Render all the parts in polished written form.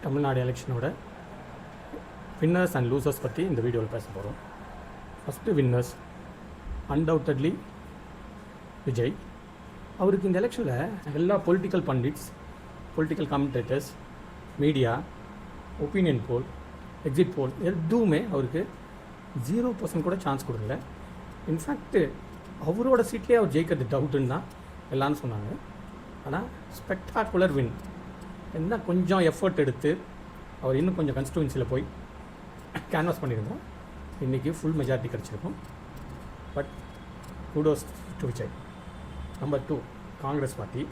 Tamil Nadu எலெக்ஷனோட winners and losers பற்றி இந்த வீடியோவில் பேச போகிறோம். First winners undoubtedly Vijay. அவருக்கு இந்த எலெக்ஷனில் எல்லா political pundits, political commentators, media, opinion போல், எக்ஸிட் போல் எதுவுமே அவருக்கு 0% கூட சான்ஸ் கொடுக்கல. இன்ஃபேக்ட்டு அவரோட சீட்லேயே அவர் ஜெயிக்கிறது டவுட்டுன்னு தான் எல்லாரும் சொன்னாங்க. ஆனால் ஸ்பெக்டாகுலர் வின். என்ன கொஞ்சம் எஃபர்ட் எடுத்து அவர் இன்னும் கொஞ்சம் கன்ஸ்டியூன்சியில் போய் கேன்வாஸ் பண்ணியிருந்தோம், இன்றைக்கி ஃபுல் மெஜாரிட்டி கிடச்சிருக்கும். But kudos to Vijay. Number 2 Congress party.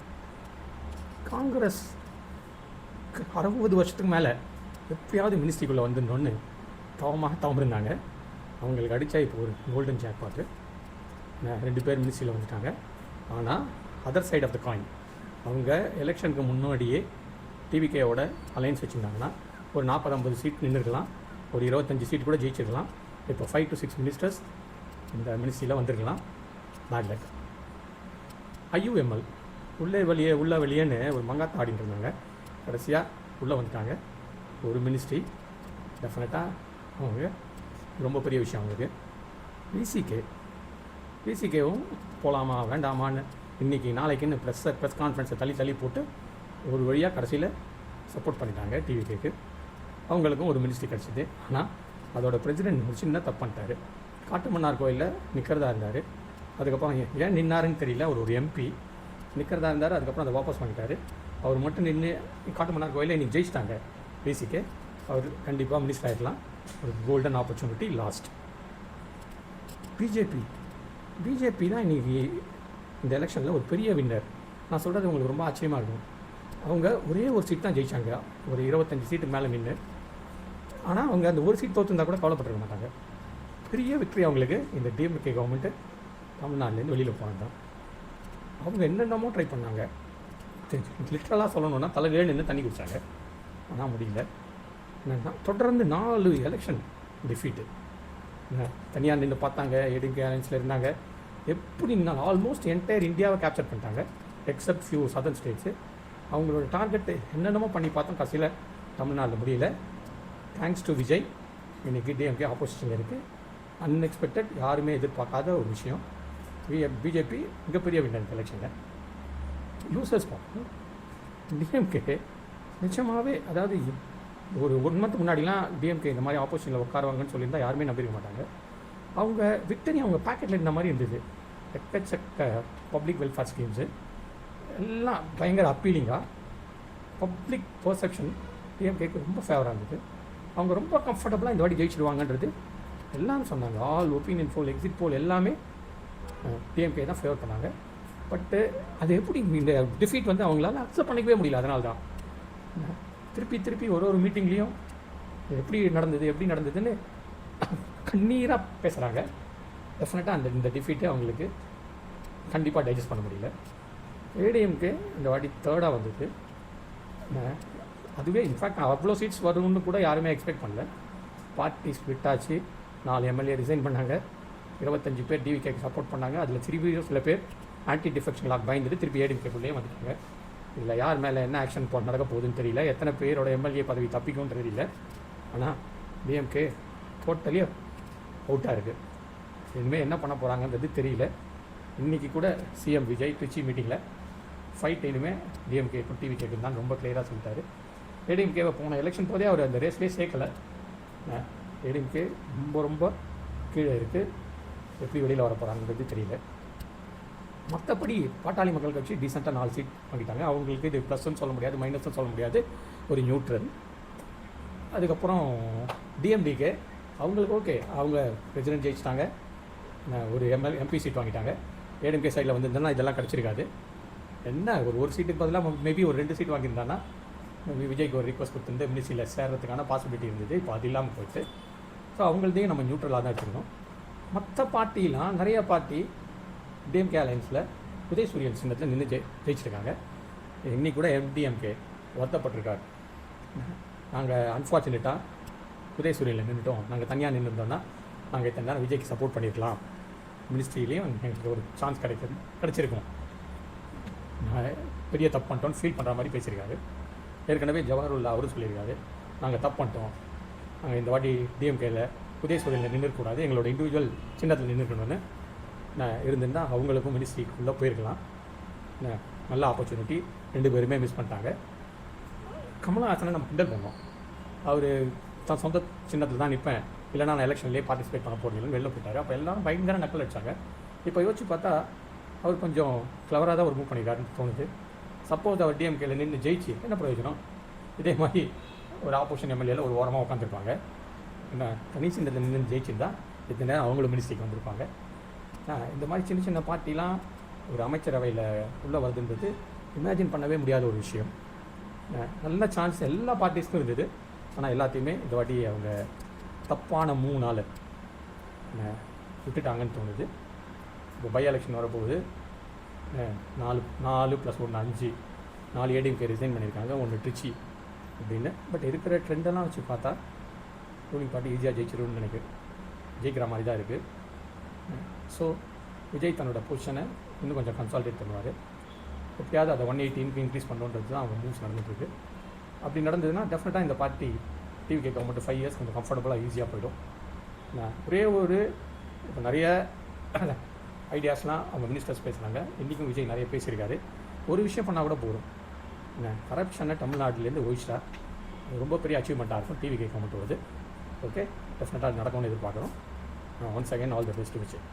Congress 60 வருஷத்துக்கு மேலே எப்பயாவது மினிஸ்ட்ரிக்குள்ளே வந்துடணுன்னு தவமிருந்தாங்க. அவங்களுக்கு அடித்தா இப்போ ஒரு கோல்டன் ஜாக் பாட்டு 2 பேர் மினிஸ்ட்ரியில் வந்துட்டாங்க. ஆனால் other side of the coin, அவங்க எலெக்ஷனுக்கு முன்னாடியே டிவிகேவோட அலைன்ஸ் வச்சுருந்தாங்கன்னா ஒரு 40-50 சீட் நின்றுருக்கலாம், ஒரு 25 சீட் கூட ஜெயிச்சிருக்கலாம். இப்போ 5 to 6 மினிஸ்டர்ஸ் இந்த மினிஸ்ட்ரியில் வந்துருக்கலாம். Bad luck. ஐயூஎம்எல் உள்ள வெளியேன்னு ஒரு மங்காத்த ஆடிட்டு இருந்தாங்க. கடைசியாக உள்ளே வந்துட்டாங்க. ஒரு மினிஸ்ட்ரி டெஃபினட்டாக அவங்க ரொம்ப பெரிய விஷயம் அவங்களுக்கு. விசிகேவும் போகலாமா வேண்டாமான்னு இன்றைக்கி நாளைக்குன்னு ப்ரெஸ் கான்ஃபரன்ஸை தள்ளி போட்டு ஒரு வழியாக கடைசியில் சப்போர்ட் பண்ணிட்டாங்க டிவிகேக்கு. அவங்களுக்கும் ஒரு மினிஸ்ட்ரி கிடச்சிது. ஆனால் அதோட பிரசிடென்ட் ஒரு சின்ன தப்பு பண்ணிட்டார். காட்டுமன்னார் கோயிலில் நிற்கிறதா இருந்தார். அதுக்கப்புறம் ஏன் நின்னாருன்னு தெரியல. ஒரு எம்பி நிற்கிறதா இருந்தார். அதுக்கப்புறம் அதை வாபஸ் பண்ணிட்டார். அவர் மட்டும் நின்று காட்டுமன்னார் கோயிலில் இன்றைக்கி ஜெயிச்சிட்டாங்க விசிகே. அவர் கண்டிப்பாக மினிஸ்டர் ஆகிடலாம். ஒரு கோல்டன் ஆப்பர்ச்சுனிட்டி லாஸ்ட். பிஜேபி தான் இன்றைக்கி இந்த எலெக்ஷனில் ஒரு பெரிய வின்னர். நான் சொல்கிறது உங்களுக்கு ரொம்ப ஆச்சரியமாக இருக்கும். அவங்க ஒரே ஒரு சீட் தான் ஜெயித்தாங்க, ஒரு 25 சீட்டுக்கு மேலே நின்று. ஆனால் அவங்க அந்த ஒரு சீட் தோற்றுருந்தா கூட கவலைப்பட்டுருக்க மாட்டாங்க. பெரிய வெற்றி அவங்களுக்கு. இந்த டிஎம்கே கவர்மெண்ட்டு தமிழ்நாட்டிலேருந்து வெளியில் போனது தான். அவங்க என்னென்னமோ ட்ரை பண்ணாங்க. லிட்ரலாக சொல்லணுன்னா தலைகீழ நின்று தண்ணி குடித்தாங்க. ஆனால் முடியல. என்னென்னா தொடர்ந்து 4 எலெக்ஷன் டிஃபீட்டு. தனியாக நின்று பார்த்தாங்க. ஏடிஎம்கே அலைன்ஸில் இருந்தாங்க. எப்படி ஆல்மோஸ்ட் என்டையர் இந்தியாவை கேப்சர் பண்ணிட்டாங்க எக்ஸப்ட் ஃபியூ சதர்ன் ஸ்டேட்ஸு. அவங்களோட டார்கெட்டு என்னென்னமோ பண்ணி பார்த்தோம். கடைசியில் தமிழ்நாட்டில் முடியல. தேங்க்ஸ் டு விஜய் இன்றைக்கி டிஎம்கே ஆப்போசிஷனில் இருக்குது. அன்எக்ஸ்பெக்டட், யாருமே எதிர்பார்க்காத ஒரு விஷயம். பிஜேபி மிகப்பெரிய வின்னர் எலெக்ஷனில். லூசர்ஸ் பார்ப்போம். டிஎம்கே நிச்சயமாகவே, அதாவது ஒரு 1 மந்த் முன்னாடிலாம் டிஎம்கே இந்த மாதிரி ஆப்போசிஷனில் உட்காருவாங்கன்னு சொல்லியிருந்தால் யாருமே நம்பிருக்க மாட்டாங்க. அவங்க விக்டரி அவங்க பேக்கெட்டில் இருந்த மாதிரி இருந்தது. எக்கச்சக்க பப்ளிக் வெல்ஃபேர் ஸ்கீம்ஸு எல்லாம் பயங்கர அப்பீலிங்காக. பப்ளிக் பர்செப்ஷன் டிஎம்கேக்கு ரொம்ப ஃபேவராக இருந்தது. அவங்க ரொம்ப கம்ஃபர்டபுளாக இந்த வாட்டி ஜெயிச்சிடுவாங்கன்றது எல்லாரும் சொன்னாங்க. ஆல் ஒப்பீனியன் போல், எக்ஸிட் போல் எல்லாமே டிஎம்கே தான் ஃபேவர் பண்ணாங்க. பட்டு அது எப்படி இந்த டிஃபீட் வந்து அவங்களால அக்செப்ட் பண்ணிக்கவே முடியல. அதனால தான் திருப்பி ஒரு மீட்டிங்லேயும் எப்படி நடந்ததுன்னு கண்ணீராக பேசுகிறாங்க. டெஃபினட்டாக இந்த டிஃபீட்டை அவங்களுக்கு கண்டிப்பாக டைஜஸ்ட் பண்ண முடியல. ஏடிஎம்கே இந்த வாட்டி 3rd வந்தது. அதுவே இன்ஃபேக்ட் அவ்வளோ சீட்ஸ் வரும்னு கூட யாருமே எக்ஸ்பெக்ட் பண்ணல. பார்ட்டி ஸ்பிளிட் ஆச்சு. 4 எம்எல்ஏ ரிசைன் பண்ணாங்க. 25 பேர் டிவிகேக்கு சப்போர்ட் பண்ணாங்க. அதில் சில பேர் ஆன்டி டிஃபெக்ஷன் லாக் பயந்துட்டு திருப்பி ஏடிஎம்கேக்குள்ளேயே வந்துட்டாங்க. இதில் யார் மேலே என்ன ஆக்ஷன் நடக்க போகுதுன்னு தெரியல. எத்தனை பேரோட எம்எல்ஏ பதவி தப்பிக்கும்னு தெரியல. ஆனால் டிஎம்கே டோட்டலி அவுட்டாக இருக்குது. இனிமேல் என்ன பண்ண போகிறாங்கன்றது தெரியல. இன்றைக்கி கூட சிஎம் விஜய் திருச்சி மீட்டிங்கில் ஃபைட் இனிமேல் டிஎம்கேக்கும் டிவிகேக்கும் தான் ரொம்ப கிளியராக சொல்லிட்டாரு. ஏடிஎம்கேவை போன எலெக்ஷன் போதே அவர் அந்த ரேஸ்லேயே சேர்க்கலை. ஏடிஎம்கே ரொம்ப கீழே இருக்குது. எப்படி வெளியில் வர போகிறாங்கன்றது தெரியல. மற்றபடி பாட்டாளி மக்கள் கட்சி டீசெண்டாக 4 சீட் வாங்கிட்டாங்க. அவங்களுக்கு இது ப்ளஸ்ன்னு சொல்ல முடியாது, மைனஸ்ன்னு சொல்ல முடியாது, ஒரு நியூட்ரல். அதுக்கப்புறம் டிஎம்டிகே அவங்களுக்கு ஓகே, அவங்க பிரசிடென்ட் ஜெயிச்சிட்டாங்க. ஒரு எம்பி சீட் வாங்கிட்டாங்க. ஏடிஎம்கே சைடில் வந்துருந்தா இதெல்லாம் கிடச்சிருக்காது. என்ன ஒரு சீட்டுக்கு பதிலாக மேபி ஒரு 2 சீட் வாங்கியிருந்தாங்கன்னா விஜய்க்கு ஒரு ரிக்வஸ்ட் கொடுத்துருந்து மினிஸ்ட்ரியில் சேர்றதுக்கான பாசிபிலிட்டி இருந்தது. இப்போ அது இல்லாமல் போயிட்டு. ஸோ அவங்கள்தையும் நம்ம நியூட்ரலாக தான் வச்சுருக்கோம். மற்ற பார்ட்டிலாம் நிறைய பார்ட்டி டிஎம்கே அலைன்ஸில் உதயசூரியன் சின்னத்தில் நின்று ஜெயிச்சிருக்காங்க. இன்றைக்கி கூட எம்டிஎம்கே வருத்தப்பட்டிருக்காரு. நாங்கள் அன்ஃபார்ச்சுனேட்டாக உதயசூரியனில் நின்றுட்டோம், நாங்கள் தனியாக நின்றுருந்தோன்னா நாங்கள் இத்தனை நேரம் விஜய்க்கு சப்போர்ட் பண்ணியிருக்கலாம், மினிஸ்ட்ரியிலையும் எங்களுக்கு ஒரு சான்ஸ் கிடச்சிருக்கும், பெரிய தப்பு பண்ணிட்டோன்னு ஃபீல் பண்ணுற மாதிரி பேசியிருக்காரு. ஏற்கனவே ஜவஹர்லால் அவரும் சொல்லியிருக்காரு, நாங்கள் தப்பு பண்ணிட்டோம், நாங்கள் இந்த வாட்டி டிஎம்கேயில் உதயசூரியனில் நின்றுக்கூடாது, எங்களோட இண்டிவிஜுவல் சின்னத்தில் நின்றுக்கணும்னு நான் இருந்திருந்தால் அவங்களுக்கும் மினிஸ்ட்ரிக்குள்ளே போயிருக்கலாம். நல்ல ஆப்பர்ச்சுனிட்டி, 2 பேருமே மிஸ் பண்ணிட்டாங்க. கமலஹாசனை நம்ம கிண்டல் பண்ணோம், அவர் தான் சொந்த சின்னத்தில் தான் நிற்பேன், இல்லைனா நான் எலெக்ஷன்லேயே பார்ட்டிசிபேட் பண்ண போகிறீங்கன்னு வெளில போயிட்டார். அப்போ எல்லாரும் பயங்கர நக்கல் அடித்தாங்க. இப்போ யோசிச்சு பார்த்தா அவர் கொஞ்சம் கிளவராக தான் ஒரு மூவ் பண்ணியிருக்காருன்னு தோணுது. சப்போஸ் அவர் டிஎம்கேல நின்று ஜெயிச்சு என்ன பிரயோஜனம்? இதே மாதிரி ஒரு ஆப்போசிஷன் எம்எல்ஏல ஒரு ஓரமாக உட்காந்துருப்பாங்க. என்ன தனி சின்னத்தில் நின்று ஜெயிச்சிருந்தா இத்தனை நேரம் அவங்களும் மினிஸ்ட்ரிக்கு வந்திருப்பாங்க. இந்த மாதிரி சின்ன சின்ன பார்ட்டிலாம் ஒரு அமைச்சரவையில் உள்ளே வருதுன்றது இமேஜின் பண்ணவே முடியாத ஒரு விஷயம். நல்ல சான்ஸ் எல்லா பார்ட்டிஸ்க்கும் இருந்தது. ஆனால் எல்லாத்தையுமே இந்த வாட்டி அவங்க தப்பான 3 நாள் விட்டுட்டாங்கன்னு தோணுது. இப்போ பை எலெக்ஷன் வரப்போகுது. 4 + 1 5 4 ஏடிஎம்கே ரிசைன் பண்ணியிருக்காங்க, 1 ட்ரிச்சி அப்படின்னு. பட் இருக்கிற ட்ரெண்டெல்லாம் வச்சு பார்த்தா ரூலிங் பார்ட்டி ஈஸியாக ஜெயிச்சிரும்னு நினைக்கிறேன். ஜெயிக்கிற மாதிரி தான் இருக்குது. ஸோ விஜய் தன்னோட பொசிஷனை இன்னும் கொஞ்சம் கன்சால்டேட் பண்ணுவார். எப்படியாவது அதை 180 இன்க்ரீஸ் பண்ணுன்றது தான் அவங்க மூவ்ஸ் நடந்துட்டுருக்கு. அப்படி நடந்ததுன்னா டெஃபினட்டாக இந்த பார்ட்டி டிவிகே கவர்மெண்ட் 5 இயர்ஸ் கொஞ்சம் கம்ஃபர்டபுளாக ஈஸியாக போயிடும். ஒரே ஒரு இப்போ நிறைய ஐடியாஸ்லாம் அவங்க மினிஸ்டர்ஸ் பேசுகிறாங்க. இன்றைக்கும் விஜய் நிறைய பேசியிருக்காரு. ஒரு விஷயம் பண்ணால் கூட போதும். கரப்ஷனை தமிழ்நாட்டிலேருந்து ஒழிச்சிட்டா ரொம்ப பெரிய அச்சீவ்மெண்ட்டாக இருக்கும் டிவிகே கவர்மெண்ட் வருது. ஓகே, டெஃபினட்டாக நடக்கும்னு எதிர்பார்க்குறோம். Once again all the best Vijay.